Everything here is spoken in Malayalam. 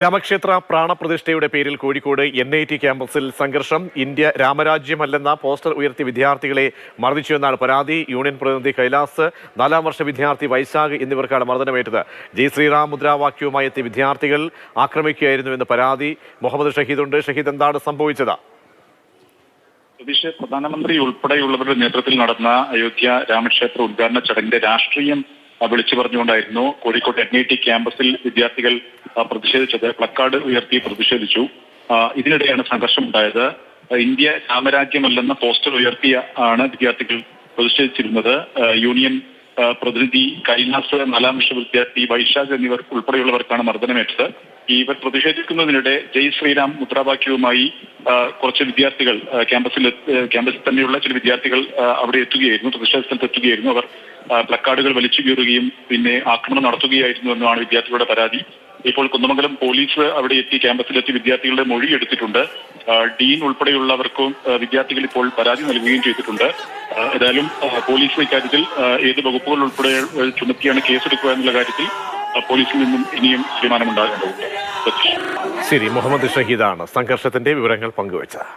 രാമക്ഷേത്ര പ്രാണപ്രതിഷ്ഠയുടെ പേരിൽ കോഴിക്കോട് NIT ക്യാമ്പസിൽ സംഘർഷം. ഇന്ത്യ രാമരാജ്യമല്ലെന്ന പോസ്റ്റർ ഉയർത്തിയ വിദ്യാർത്ഥികളെ മർദ്ദിച്ചുവെന്നാണ് പരാതി. യൂണിയൻ പ്രതിനിധി കൈലാസ്, 4ാം വർഷ വിദ്യാർത്ഥി വൈശാഖ് എന്നിവർക്കാണ് മർദ്ദനമേറ്റത്. ജയ് ശ്രീറാം മുദ്രാവാക്യവുമായി എത്തിയ വിദ്യാർത്ഥികൾ ആക്രമിക്കുകയായിരുന്നുവെന്ന് പരാതി. മുഹമ്മദ് ഷഹീദുണ്ട്. ഷഹീദ്, എന്താണ് സംഭവിച്ചത്? പ്രധാനമന്ത്രി ഉൾപ്പെടെയുള്ളവരുടെ നേതൃത്വത്തിൽ നടന്ന അയോധ്യ രാമക്ഷേത്ര ഉദ്ഘാടന ചടങ്ങിന്റെ രാഷ്ട്രീയം വിളിച്ചു പറഞ്ഞുകൊണ്ടായിരുന്നു കോഴിക്കോട് NIT ക്യാമ്പസിൽ വിദ്യാർത്ഥികൾ പ്രതിഷേധിച്ചത്. പ്ലക്കാർഡ് ഉയർത്തി പ്രതിഷേധിച്ചു. ഇതിനിടെയാണ് സംഘർഷമുണ്ടായത്. ഇന്ത്യ രാമരാജ്യമല്ലെന്ന പോസ്റ്റർ ഉയർത്തിയ ആണ് വിദ്യാർത്ഥികൾ പ്രതിഷേധിച്ചിരുന്നത്. യൂണിയൻ പ്രതിനിധി കൈലാസ്, 4ാം വർഷ വിദ്യാർത്ഥി വൈശാഖ് എന്നിവർ ഉൾപ്പെടെയുള്ളവർക്കാണ് മർദ്ദനമേറ്റത്. ഇവർ പ്രതിഷേധിക്കുന്നതിനിടെ ജയ് ശ്രീറാം മുദ്രാവാക്യവുമായി കുറച്ച് വിദ്യാർത്ഥികൾ ക്യാമ്പസിൽ തന്നെയുള്ള ചില വിദ്യാർത്ഥികൾ അവിടെ എത്തുകയായിരുന്നു, പ്രതിഷേധ സ്ഥലത്ത് എത്തുകയായിരുന്നു. അവർ പ്ലക്കാർഡുകൾ വലിച്ചു കീറുകയും പിന്നെ ആക്രമണം നടത്തുകയായിരുന്നു എന്നാണ് വിദ്യാർത്ഥികളുടെ പരാതി. ഇപ്പോൾ കുന്നമംഗലം പോലീസ് അവിടെ എത്തി ക്യാമ്പസിലെത്തി വിദ്യാർത്ഥികളുടെ മൊഴി എടുത്തിട്ടുണ്ട്. ഡീൻ ഉൾപ്പെടെയുള്ളവർക്കും വിദ്യാർത്ഥികൾ ഇപ്പോൾ പരാതി നൽകുകയും ചെയ്തിട്ടുണ്ട്. ഏതായാലും പോലീസ് ഇക്കാര്യത്തിൽ ഏത് വകുപ്പുകൾ ഉൾപ്പെടെ ചുമത്തിയാണ് കേസെടുക്കുക എന്നുള്ള കാര്യത്തിൽ പോലീസിൽ നിന്നും ഇനിയും തീരുമാനമുണ്ടാകേണ്ടതുണ്ട്. ശരി, മുഹമ്മദ് ഷഹീദാണ് സംഘർഷത്തിന്റെ വിവരങ്ങൾ പങ്കുവച്ചത്.